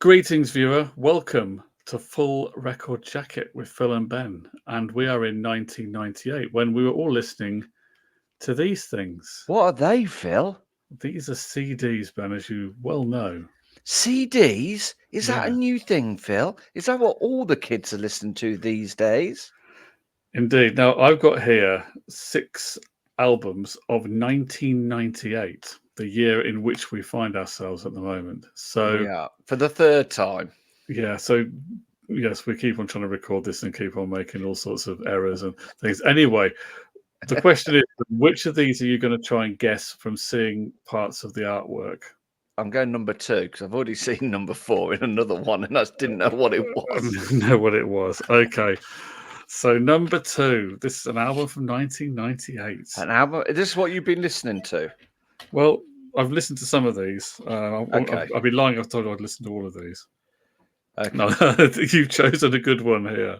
Greetings, viewer. Welcome to Full Record Jacket with Phil and Ben. And we are in 1998 when we were all listening to these things. What are they, Phil? These are CDs, Ben, as you well know. CDs? Is that a Yeah. new thing, Phil? Is that what all the kids are listening to these days? Indeed. Now, I've got here 6 albums of 1998, the year in which we find ourselves at the moment. So, We are. For the third time. yeah, so yes, we keep on trying to record this and keep on making all sorts of errors and things. Anyway, the question is, which of these are you going to try and guess from seeing parts of the artwork? I'm going number 2 because I've already seen number 4 in another one and I didn't know what it was. Know what it was. Okay. So number 2, this is an album from 1998. An album? This is what you've been listening to? Well, I've listened to some of these. Okay. I'd be lying if I told you I'd listened to all of these. Okay. No, you've chosen a good one here.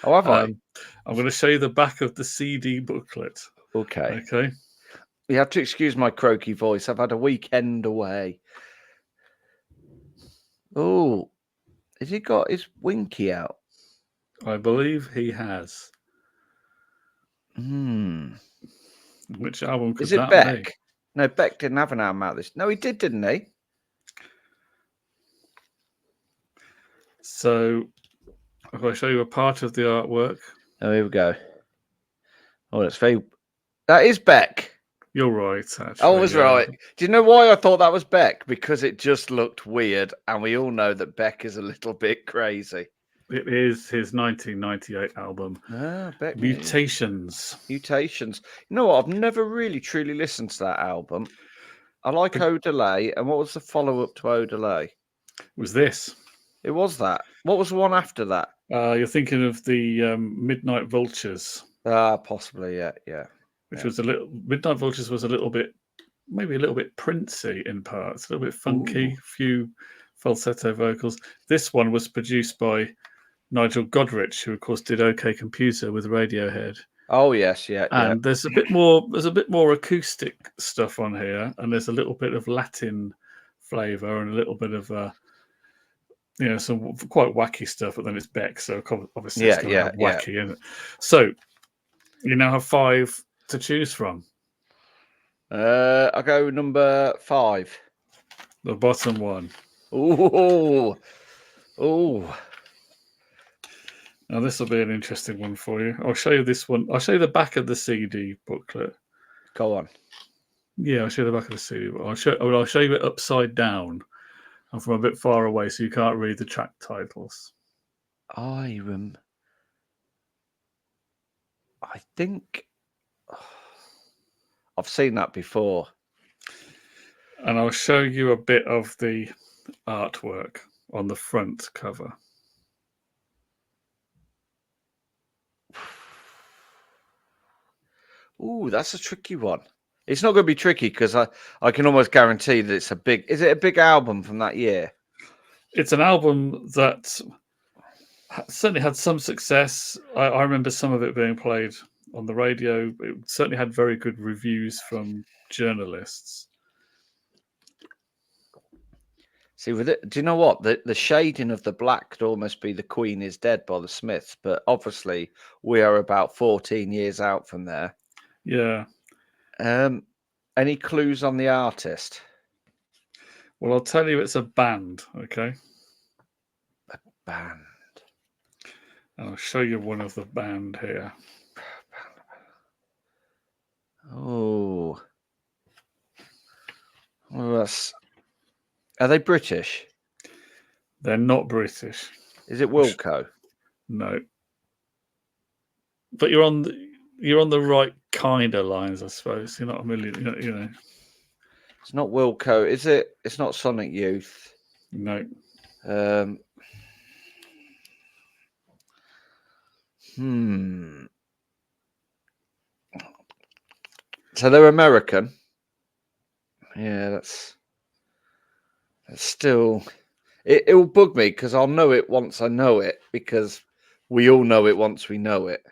Oh, have I? I'm going to show you the back of the CD booklet. Okay. Okay. You have to excuse my croaky voice. I've had a weekend away. Oh, has he got his winky out? I believe he has. Which album could Is it that Beck? be? No, Beck didn't have an album out this. No, he did, didn't he? So, if I show you a part of the artwork. Oh, here we go. Oh, that's very. That is Beck. You're right, actually. I was right. Do you know why I thought that was Beck? Because it just looked weird, and we all know that Beck is a little bit crazy. It is his 1998 album, Beck Mutations. Mutations. You know what? I've never really truly listened to that album. I like Odelay, and what was the follow-up to Odelay? Was this? It was that. What was the one after that? You're thinking of the Midnight Vultures. Possibly, yeah. Which was a little. Midnight Vultures was maybe a little bit Princey in parts, a little bit funky, few falsetto vocals. This one was produced by Nigel Godrich, who of course did OK Computer with Radiohead. Oh yes, yeah. And there's a bit more acoustic stuff on here, and there's a little bit of Latin flavour and a little bit of some quite wacky stuff. But then it's Beck, so obviously it's going to have wacky in it. So you now have 5 to choose from. I'll go number 5. The bottom one. Oh. Now this will be an interesting one for you. I'll show you this one. I'll show you the back of the CD booklet. Go on. Yeah, I'll show you the back of the CD. I'll show you it upside down and from a bit far away, so you can't read the track titles. I think I've seen that before. And I'll show you a bit of the artwork on the front cover. Ooh, that's a tricky one. It's not going to be tricky because I can almost guarantee that it's a big... Is it a big album from that year? It's an album that certainly had some success. I remember some of it being played on the radio. It certainly had very good reviews from journalists. See, with it, do you know what? The shading of the black could almost be The Queen is Dead by the Smiths, but obviously we are about 14 years out from there. Yeah. Any clues on the artist? Well, I'll tell you it's a band, okay? A band. And I'll show you one of the band here. Oh. Well, are they British? They're not British. Is it Wilco? No. But you're on the right kind of lines, I suppose. You're not a million, you know. It's not Wilco, is it? It's not Sonic Youth. No. So they're American. Yeah, that's still... It will bug me because I'll know it once I know it, because we all know it once we know it.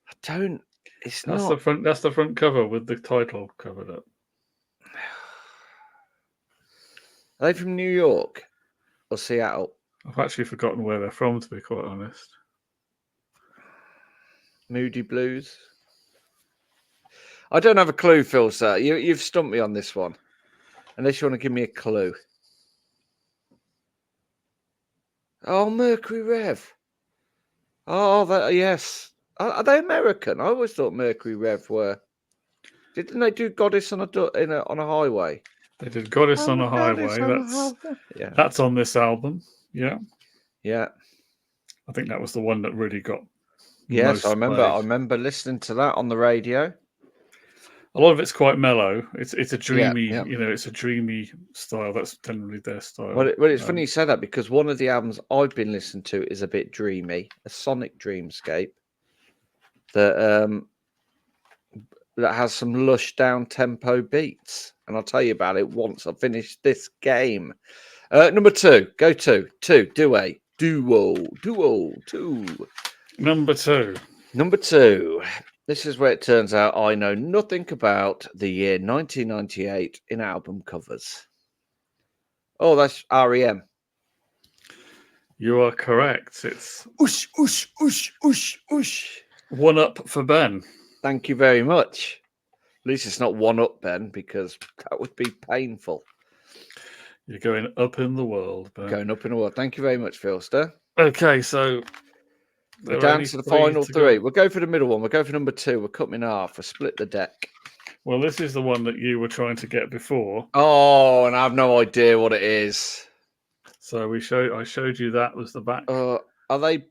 I don't... It's That's not... That's the front cover with the title covered up. Are they from New York? or Seattle? I've actually forgotten where they're from, to be quite honest. Moody Blues. I don't have a clue, Phil, sir. You've stumped me on this one. Unless you want to give me a clue. Oh, Mercury Rev. Oh, yes. Are they American? I always thought Mercury Rev were. Didn't they do Goddess on a highway? They did Goddess on a Goddess Highway. on a Highway. Yeah. That's on this album. Yeah. Yeah. I think that was the one that really got. Yes, most I remember. played. I remember listening to that on the radio. A lot of it's quite mellow. It's a dreamy, yeah. It's a dreamy style. That's generally their style. Well, it's funny you say that because one of the albums I've been listening to is a bit dreamy, a sonic dreamscape that has some lush down tempo beats, and I'll tell you about it once I finish this game. Number 2, go to 2, duo 2. Number 2. Number 2. This is where it turns out I know nothing about the year 1998 in album covers. Oh, that's REM. You are correct. It's Oosh, oosh, oosh, oosh, oosh. 1 up for Ben. Thank you very much. At least it's not 1 up, Ben, because that would be painful. You're going up in the world, Ben. Going up in the world. Thank you very much, Philster. Okay, so we're down to the final 3. We'll go for the middle one. We'll go for number 2. We'll cut them in half. We'll split the deck. Well, this is the one that you were trying to get before. Oh, and I have no idea what it is. So I showed you that was the back. Are they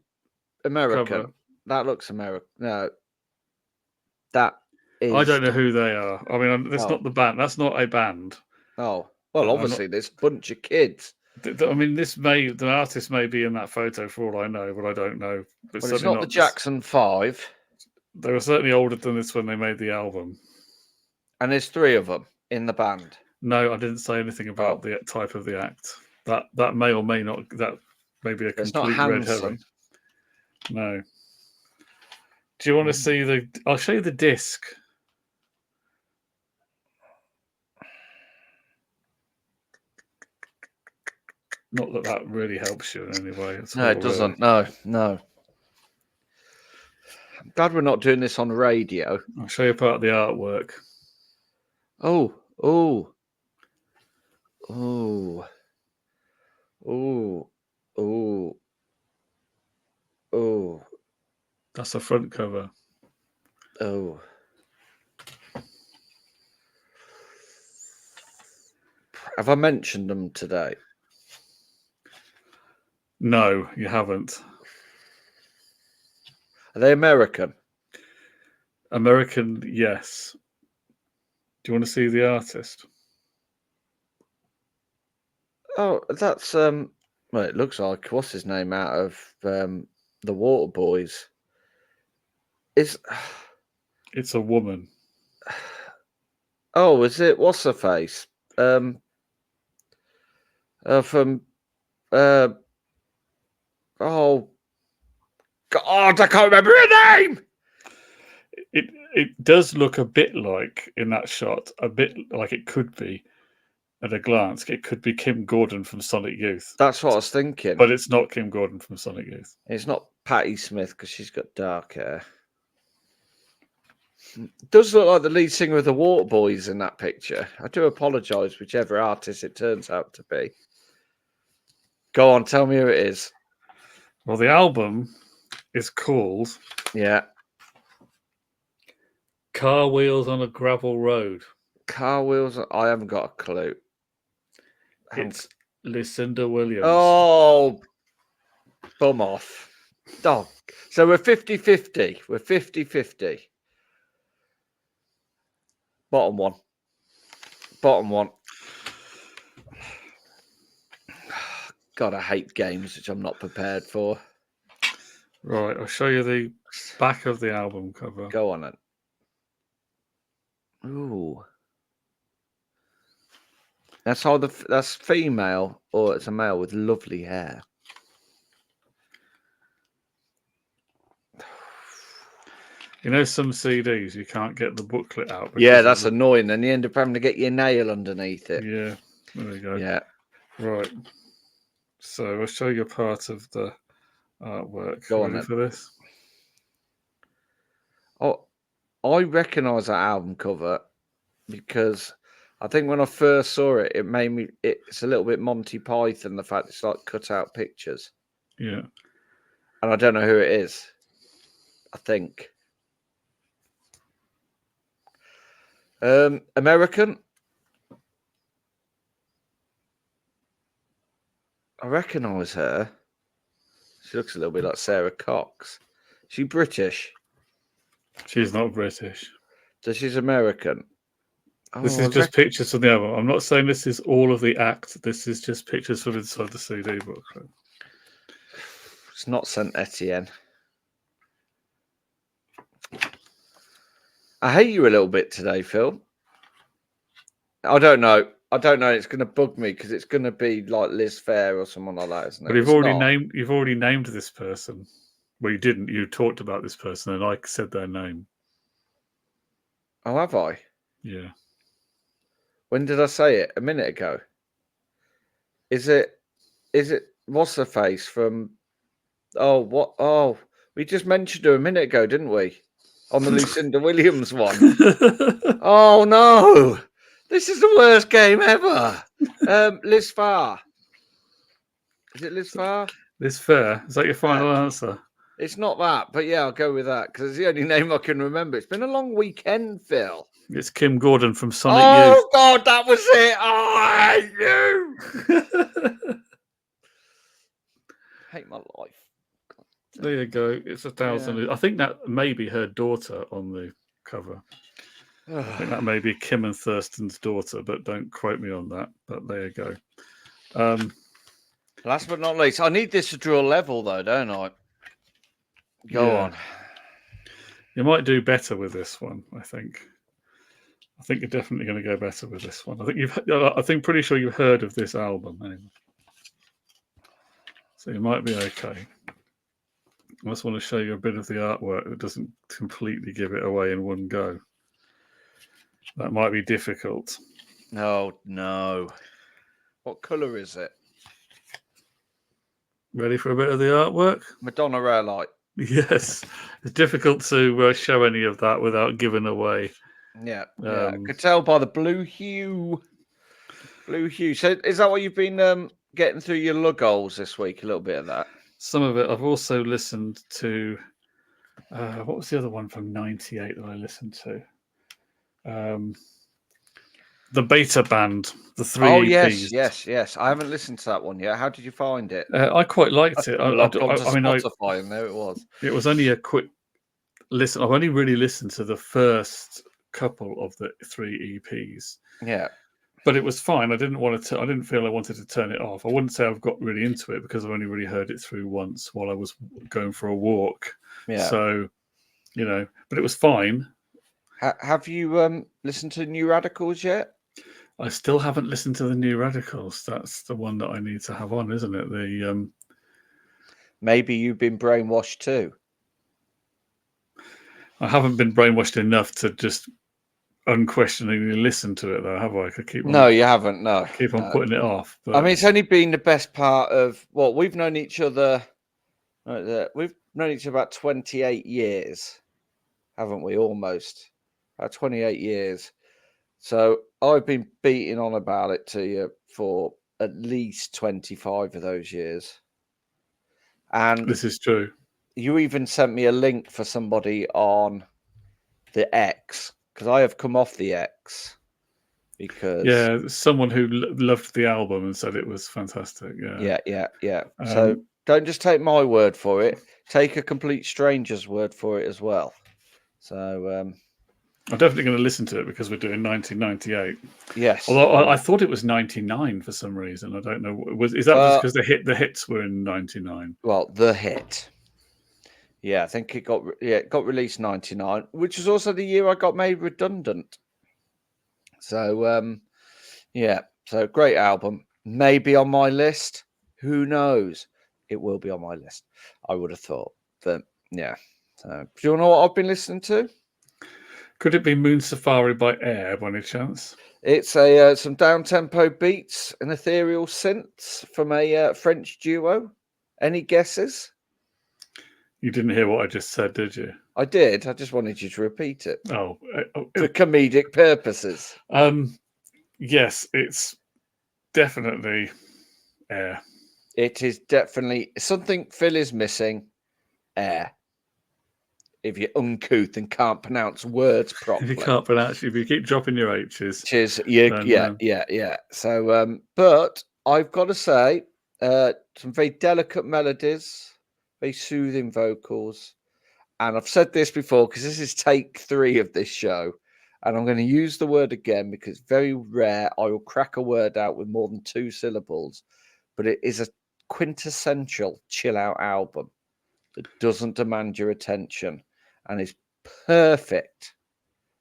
American? Cover. That looks American. No. That is. I don't know who they are. I mean, that's not the band. That's not a band. Oh, well, obviously, this bunch of kids. I mean, the artist may be in that photo for all I know, but I don't know. But it's not the Jackson 5. They were certainly older than this when they made the album. And there's 3 of them in the band. No, I didn't say anything about the type of the act. That may or may not. That may be a complete red herring. No. Do you want to see the? I'll show you the disc. Not that really helps you in any way. No, it doesn't. No. I'm glad we're not doing this on radio. I'll show you part of the artwork. Oh. That's the front cover. Oh. Have I mentioned them today? No, you haven't. Are they American? American, yes. Do you want to see the artist? Oh, that's well, it looks like what's his name out of the Water Boys. It's a woman. Oh, is it? What's her face? From oh God, I can't remember her name. It does look a bit like in that shot, a bit like it could be at a glance. It could be Kim Gordon from Sonic Youth. That's what I was thinking. But it's not Kim Gordon from Sonic Youth. It's not Patti Smith because she's got dark hair. It does look like the lead singer of the Water Boys in that picture. I do apologise, whichever artist it turns out to be. Go on, tell me who it is. Well, the album is called Car Wheels on a Gravel Road. Car Wheels? I haven't got a clue. It's Lucinda Williams. Oh, bum off. Oh, so we're 50-50. We're 50-50. Bottom one. God, I hate games which I'm not prepared for. Right, I'll show you the back of the album cover. Go on then. Ooh. That's female or it's a male with lovely hair. You know, some CDs you can't get the booklet out. Yeah, that's annoying. And you end up having to get your nail underneath it. Yeah, there we go. Yeah. Right. So I'll show you part of the artwork. Go on Ready then. for this? Oh, I recognise that album cover because I think when I first saw it, it made me. It's a little bit Monty Python. The fact it's like cut out pictures, Yeah. and I don't know who it is. I think American. I recognise her. She looks a little bit like Sarah Cox. She British. She's not British. So she's American. This Oh, is just pictures from the album. I'm not saying this is all of the act. This is just pictures from inside the CD booklet. It's not Saint Etienne. I hate you a little bit today, Phil. I don't know. It's going to bug me because it's going to be like Liz Fair or someone like that, isn't it? But you've It's already not. named this person. Well, you didn't. You talked about this person, and I said their name. Oh, have I? Yeah. When did I say it? A minute ago. Is it? What's her face from? Oh, what? Oh, we just mentioned her a minute ago, didn't we? On the Lucinda Williams one. Oh no! This is the worst game ever. Liz Farr. Is it Liz Farr? Liz Fair. Is that your final answer? It's not that, but yeah, I'll go with that because it's the only name I can remember. It's been a long weekend, Phil. It's Kim Gordon from Sonic Oh God, that was it! Oh, I hate you. Youth. Hate my life. There you go. It's 1,000. Yeah. I think that may be her daughter on the cover. I think that may be Kim and Thurston's daughter, but don't quote me on that. But there you go. Last but not least, I need this to draw level, though, don't I? Go on. You might do better with this one. I think you're definitely going to go better with this one. I think pretty sure you've heard of this album anyway, so you might be okay. I just want to show you a bit of the artwork that doesn't completely give it away in one go. That might be difficult. Oh no! What colour is it? Ready for a bit of the artwork? Madonna Rare Light. Yes, it's difficult to show any of that without giving away. Yeah, I could tell by the blue hue. Blue hue. So, is that what you've been getting through your lug holes this week? A little bit of that. Some of it. I've also listened to. What was the other one from '98 that I listened to? The Beta Band, the 3 EPs. Yes. I haven't listened to that one yet. How did you find it? I quite liked it. I logged on to Spotify, and there it was. It was only a quick listen. I've only really listened to the first couple of the 3 EPs. Yeah, but it was fine. I didn't feel I wanted to turn it off. I wouldn't say I've got really into it because I've only really heard it through once while I was going for a walk. Yeah. So, but it was fine. Have you listened to New Radicals yet? I still haven't listened to the New Radicals. That's the one that I need to have on, isn't it? Maybe you've been brainwashed too. I haven't been brainwashed enough to just unquestioningly listen to it, though, have I? No, you haven't. No, keep on putting it off. But... I mean, it's only been the best part of we've known each other. We've known each other about 28 years, haven't we? Almost about 28 years. So I've been beating on about it to you for at least 25 of those years. And this is true. You even sent me a link for somebody on the X, because I have come off the X. Because someone who loved the album and said it was fantastic. Yeah. So don't just take my word for it. Take a complete stranger's word for it as well. So I'm definitely going to listen to it because we're doing 1998. Yes. Although I thought it was 99 for some reason. I don't know. Is that just because the hits were in 99? Well, the hit. Yeah, I think it got released 99, which was also the year I got made redundant. So so great album. Maybe on my list. Who knows? It will be on my list. I would have thought. But yeah. So do you know what I've been listening to? Could it be Moon Safari by Air by any chance? It's some down-tempo beats and ethereal synths from a French duo. Any guesses? You didn't hear what I just said, did you? I did. I just wanted you to repeat it Oh, for comedic purposes. Yes, it's definitely Air. It is definitely something Phil is missing. Air. If you're uncouth and can't pronounce words properly. If you can't pronounce it, if you keep dropping your H's. Which is, yeah. So, but I've got to say, some very delicate melodies, very soothing vocals. And I've said this before because this is take 3 of this show. And I'm going to use the word again because it's very rare I will crack a word out with more than 2 syllables. But it is a quintessential chill out album that doesn't demand your attention and is perfect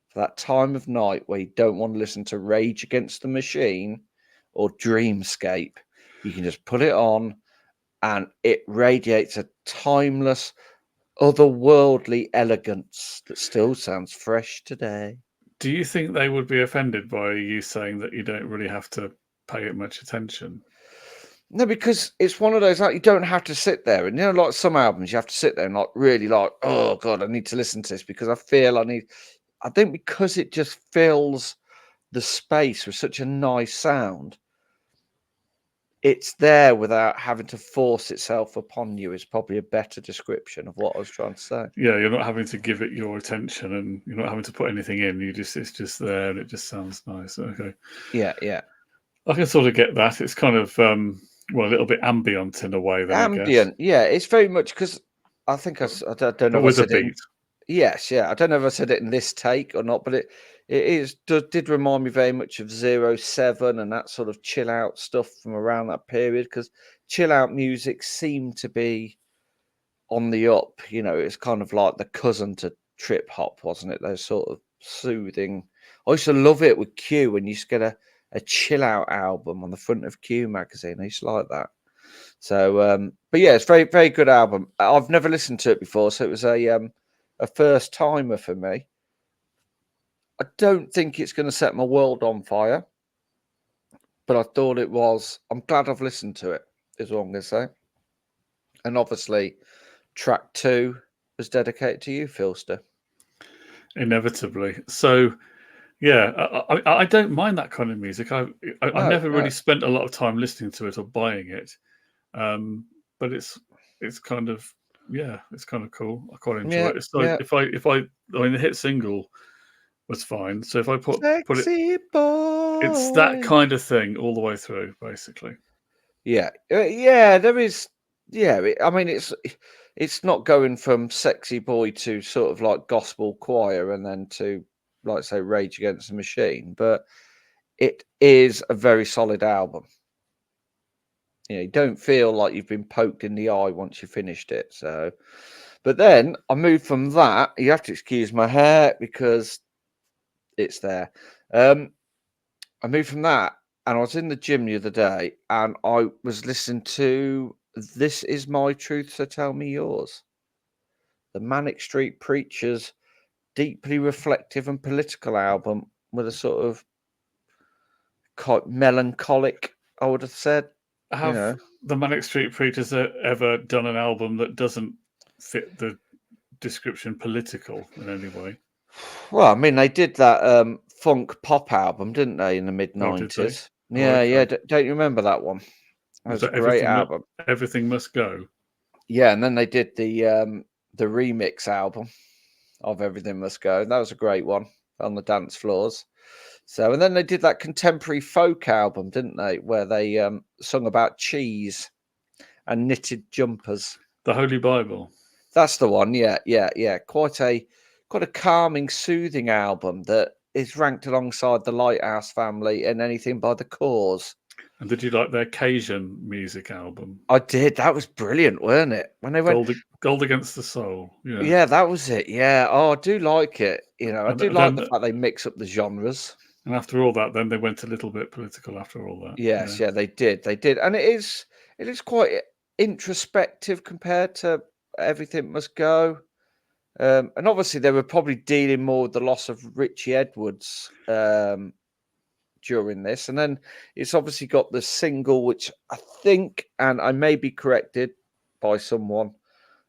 for that time of night where you don't want to listen to Rage Against the Machine or Dreamscape. You can just put it on and it radiates a timeless, otherworldly elegance that still sounds fresh today. Do you think they would be offended by you saying that you don't really have to pay it much attention? No, because it's one of those, like, you don't have to sit there. And, like some albums, you have to sit there and, like, really, like, oh, God, I need to listen to this because I feel I think because it just fills the space with such a nice sound, it's there without having to force itself upon you is probably a better description of what I was trying to say. Yeah, you're not having to give it your attention and you're not having to put anything in. It's just there and it just sounds nice. Okay. Yeah. I can sort of get that. It's kind of a little bit ambient in a way. Then ambient, yeah. It's very much because I think I don't know. With a beat. Yes, yeah. I don't know if I said it in this take or not, but it did remind me very much of 07 and that sort of chill out stuff from around that period because chill out music seemed to be on the up. It's kind of like the cousin to trip hop, wasn't it? Those sort of soothing. I used to love it with Q when you used to get a chill out album on the front of Q magazine. I used to like that. So, but yeah, it's very, very good album. I've never listened to it before, so it was a first timer for me. I don't think it's going to set my world on fire, but I thought it was. I'm glad I've listened to it, is what I'm going to say. And obviously, track 2 was dedicated to you, Philster. Inevitably. So, yeah, I don't mind that kind of music. I never really spent a lot of time listening to it or buying it, but it's kind of it's kind of cool. I quite enjoy it. It's like if I the hit single was fine. So if I put it, it's that kind of thing all the way through, basically. Yeah, there is. Yeah, I mean it's not going from sexy boy to sort of like gospel choir and then to, like, say, Rage Against the Machine, but it is a very solid album. You don't feel like you've been poked in the eye once you finished it. So, but then I moved from that. You have to excuse my hair because it's there. I moved from that and I was in the gym the other day and I was listening to This Is My Truth, So Tell Me Yours. The Manic Street Preachers' deeply reflective and political album with a sort of quite melancholic, I would have said. Have the Manic Street Preachers ever done an album that doesn't fit the description political in any way? Well, I mean, they did that funk pop album, didn't they, in the mid-90s? Yeah. Don't you remember that one? That was a great album. Everything Must Go. Yeah, and then they did the remix album of Everything Must Go. That was a great one on the dance floors. So, and then they did that contemporary folk album, didn't they, where they sung about cheese and knitted jumpers. The Holy Bible. That's the one. Yeah. Quite a calming, soothing album that is ranked alongside the Lighthouse Family and Anything by the Cause. And did you like their Cajun music album? I did. That was brilliant, weren't it? When they went Gold Against the Soul. Yeah, that was it. Yeah. Oh, I do like it. I do like the fact they mix up the genres. And after all that, then they went a little bit political after all that. Yes, yeah, they did. And it is quite introspective compared to Everything Must Go. And obviously they were probably dealing more with the loss of Richie Edwards during this. And then it's obviously got the single, which I think, and I may be corrected by someone,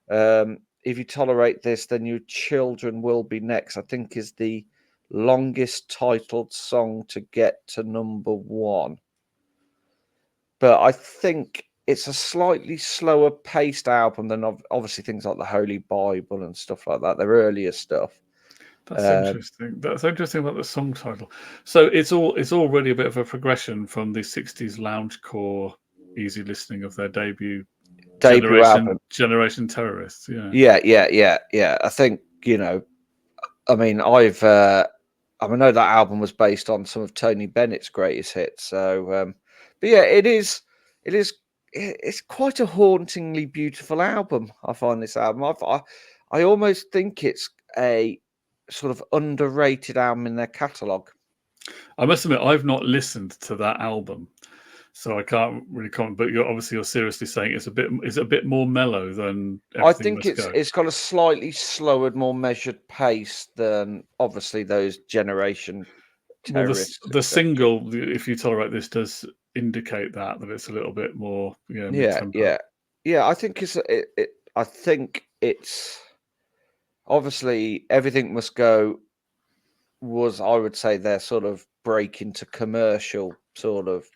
if you tolerate this, then your children will be next, I think is the longest titled song to get to number one. But I think it's a slightly slower paced album than obviously things like the Holy Bible and stuff like that, their earlier stuff. That's interesting. That's interesting about the song title. So it's already a bit of a progression from the 60s loungecore easy listening of their debut album. Generation Terrorists. Yeah. Yeah. I think, I mean, I know that album was based on some of Tony Bennett's greatest hits. So, but yeah, it's quite a hauntingly beautiful album. I find this album. I almost think it's a sort of underrated album in their catalogue. I must admit, I've not listened to that album, so I can't really comment. But you're seriously saying it's a bit more mellow than I think it's got a slightly slower, more measured pace than obviously those Generation Terrorists. Well, the single, If You Tolerate This, does indicate that it's a little bit more mid-tempo. Yeah. I think I think it's obviously Everything Must Go was, I would say, their sort of break into commercial sort of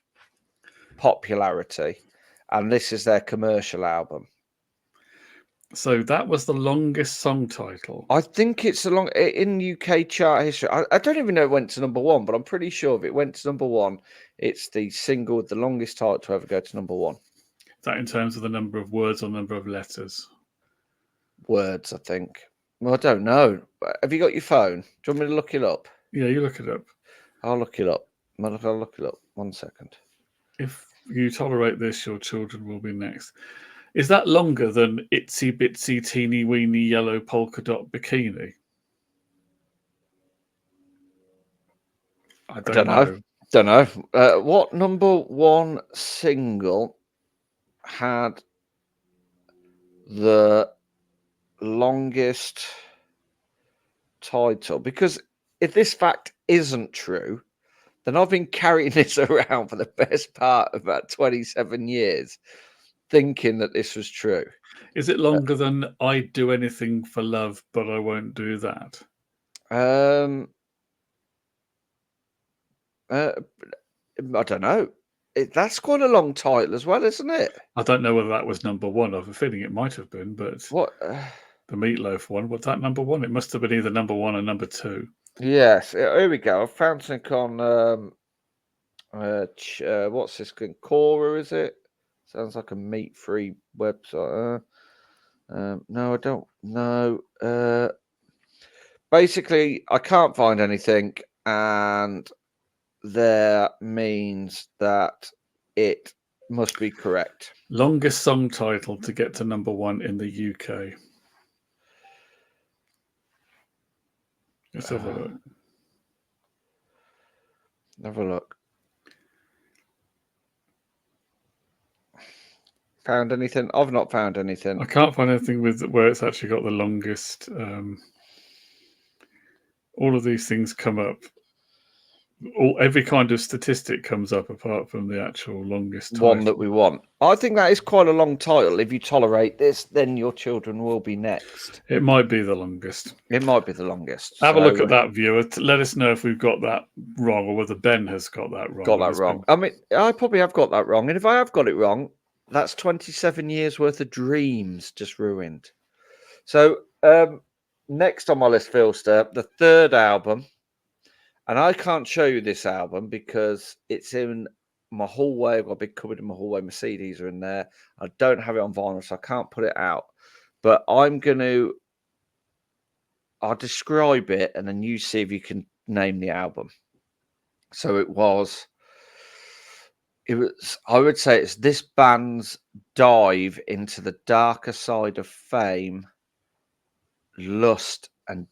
popularity, and this is their commercial album. So that was the longest song title. I think it's in UK chart history. I don't even know it went to number one, but I'm pretty sure if it went to number one, it's the single with the longest title to ever go to number one. Is that in terms of the number of words or number of letters? Words, I think. Well, I don't know. Have you got your phone? Do you want me to look it up? Yeah, you look it up. I'll look it up. I'll look it up. 1 second. If You Tolerate This, Your Children Will Be Next. Is that longer than Itsy Bitsy Teeny Weeny Yellow Polka Dot Bikini? I don't know. Don't know. What number one single had the longest title? Because if this fact isn't true, then I've been carrying this around for the best part of about 27 years, thinking that this was true. Is it longer than I'd Do Anything for Love, but I Won't Do That? I don't know. That's quite a long title as well, isn't it? I don't know whether that was number one. I have a feeling it might have been, but what the Meatloaf one, was that number one? It must have been either number one or number two. Yes, here we go. I found something on what's this called? Quora, is it? Sounds like a meat-free website. No, I don't know. Basically, I can't find anything, and that means that it must be correct. Longest song title to get to number one in the UK. Let's have a look. Have a look. Found anything? I've not found anything. I can't find anything where it's actually got the longest. All of these things come up. Every kind of statistic comes up apart from the actual longest title. One that we want. I think that is quite a long title. If you tolerate this, then your children will be next. It might be the longest. It might be the longest. Have a look at that, viewer. Let us know if we've got that wrong or whether Ben has got that wrong. I mean, I probably have got that wrong. And if I have got it wrong, that's 27 years worth of dreams just ruined. So next on my list, Philster, the third album. And I can't show you this album because it's in my hallway. I've got a big cupboard in my hallway. My CDs are in there. I don't have it on vinyl, so I can't put it out. But I'll describe it, and then you see if you can name the album. So it was, I would say it's this band's dive into the darker side of fame, lust, and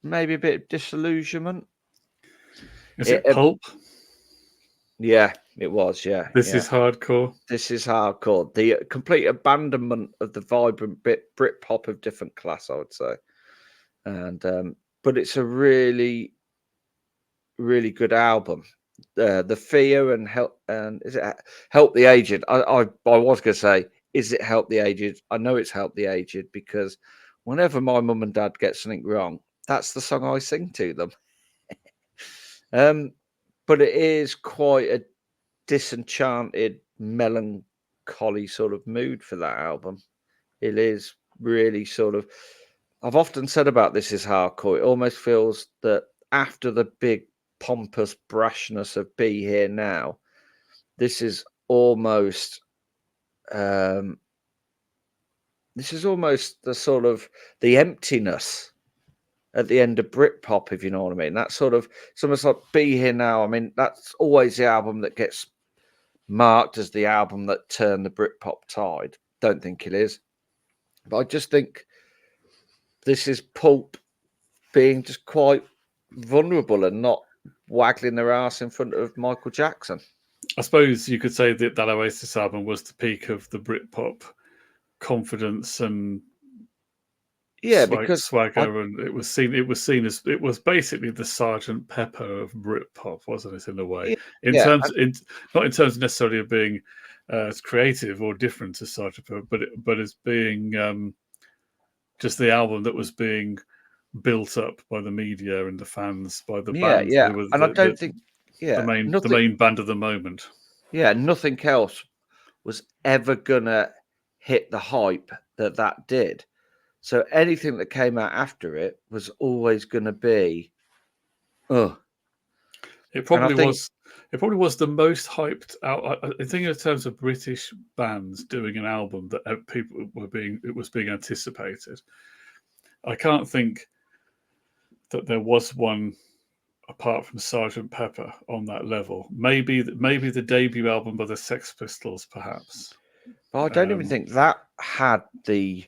maybe a bit of disillusionment. Is it Pulp? Yeah, It was, yeah. This yeah. is hardcore. This is hardcore. The complete abandonment of the vibrant Britpop of Different Class, I would say. And but it's a really, really good album. The Fear and Help, and is it Help the Aged? I was going to say, is it Help the Aged? I know it's Help the Aged because whenever my mum and dad get something wrong, that's the song I sing to them. But it is quite a disenchanted, melancholy sort of mood for that album. It is really sort of. I've often said about This Is Hardcore. It almost feels that after the big pompous brashness of Be Here Now, this is almost. This is almost the sort of the emptiness at the end of Britpop, if you know what I mean. That sort of, it's almost like Be Here Now. I mean, that's always the album that gets marked as the album that turned the Britpop tide. Don't think it is. But I just think this is Pulp being just quite vulnerable and not waggling their ass in front of Michael Jackson. I suppose you could say that Oasis album was the peak of the Britpop confidence and because swagger, and it was seen as it was basically the Sergeant Pepper of Britpop, wasn't it? In a way, not in terms necessarily of being as creative or different to Sergeant Pepper, but as being just the album that was being built up by the media and the fans, by the band. And I don't think the main band of the moment. Yeah, nothing else was ever gonna hit the hype that did. So anything that came out after it was always going to be, It probably was the most hyped out. I think in terms of British bands doing an album that was being anticipated. I can't think that there was one apart from Sergeant Pepper on that level. Maybe the debut album by the Sex Pistols, perhaps. But I don't even think that had the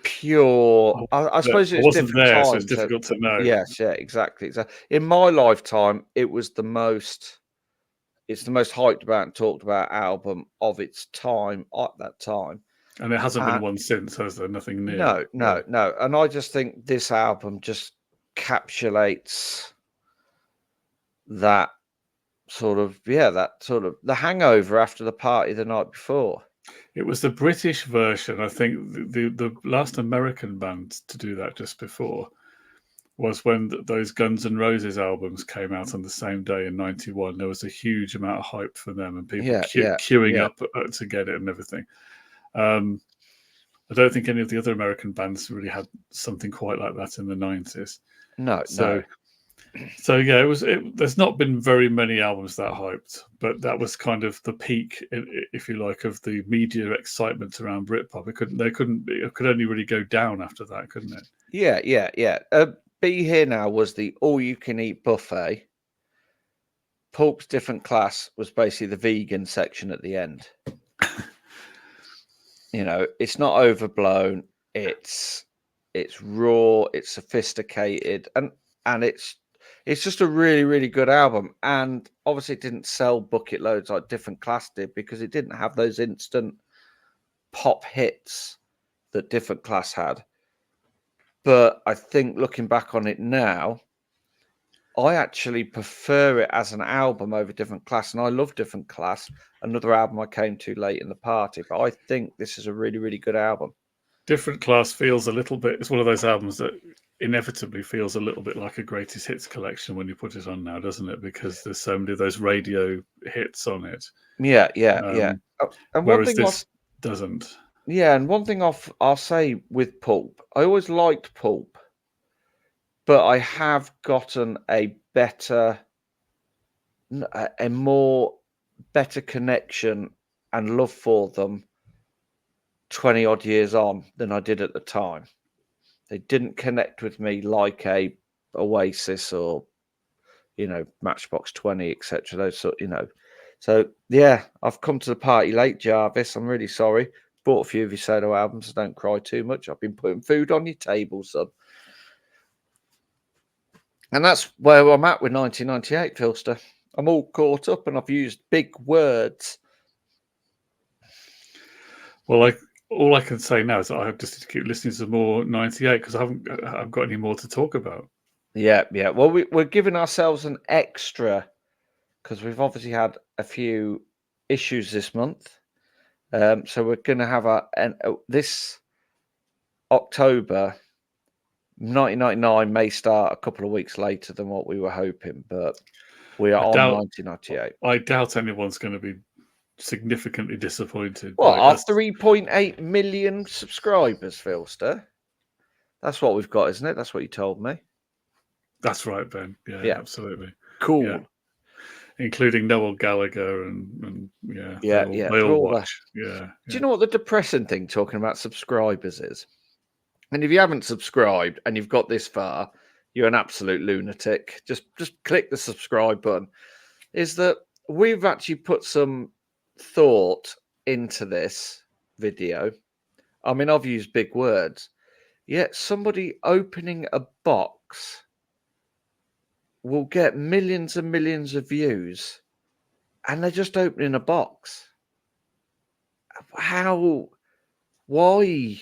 pure. I suppose it was different times, so it's difficult to know. Yes, yeah, exactly. In my lifetime, it was the most. It's the most hyped about and talked about album of its time at that time. And there hasn't been one since, has there? Nothing new. No. And I just think this album just encapsulates that sort of the hangover after the party the night before. It was the British version. I think the last American band to do that just before was when those Guns N' Roses albums came out on the same day in '91. There was a huge amount of hype for them and people queuing up to get it and everything. I don't think any of the other American bands really had something quite like that in the '90s. No. So yeah, there's not been very many albums that hyped, but that was kind of the peak, if you like, of the media excitement around Britpop. It could only really go down after that, couldn't it? Yeah. Be Here Now was the all-you-can-eat buffet. Pulp's Different Class was basically the vegan section at the end. It's not overblown. It's raw. It's sophisticated, and it's just a really, really good album. And obviously it didn't sell bucket loads like Different Class did because it didn't have those instant pop hits that Different Class had. But I think looking back on it now, I actually prefer it as an album over Different Class. And I love Different Class, another album I came to late in the party. But I think this is a really, really good album. Different Class feels a little bit, it's one of those albums that inevitably feels a little bit like a greatest hits collection when you put it on now, doesn't it? Because there's so many of those radio hits on it. Yeah. And whereas this doesn't. Yeah, and one thing I'll say with Pulp, I always liked Pulp, but I have gotten a better connection and love for them 20 odd years on than I did at the time. They didn't connect with me like a Oasis or Matchbox 20, etc. Those sort, So yeah, I've come to the party late, Jarvis. I'm really sorry. Bought a few of your solo albums, so don't cry too much. I've been putting food on your table, son. And that's where I'm at with 1998, Philster. I'm all caught up, and I've used big words. Well, all I can say now is that I just need to keep listening to more 98 because I haven't got any more to talk about. Yeah. Well, we're giving ourselves an extra because we've obviously had a few issues this month. So we're going to have this October 1999 may start a couple of weeks later than what we were hoping, but we are on 1998. I doubt anyone's going to be significantly disappointed. Well, by our us. 3.8 million subscribers, Philster. That's what we've got, isn't it? That's what you told me. That's right, Ben. Yeah. Absolutely. Cool. Yeah. Including Noel Gallagher and they all watch. Yeah. Do you know what the depressing thing talking about subscribers is? And if you haven't subscribed and you've got this far, you're an absolute lunatic. Just click the subscribe button. Is that we've actually put some thought into this video. I mean, I've used big words. Yet somebody opening a box will get millions and millions of views, and they're just opening a box. Why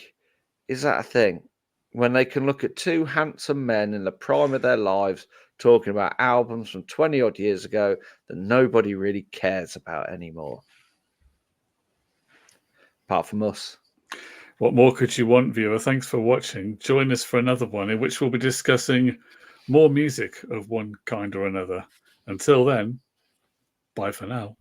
is that a thing? When they can look at two handsome men in the prime of their lives talking about albums from 20 odd years ago that nobody really cares about anymore. Apart from us. What more could you want, viewer? Thanks for watching. Join us for another one in which we'll be discussing more music of one kind or another. Until then, bye for now.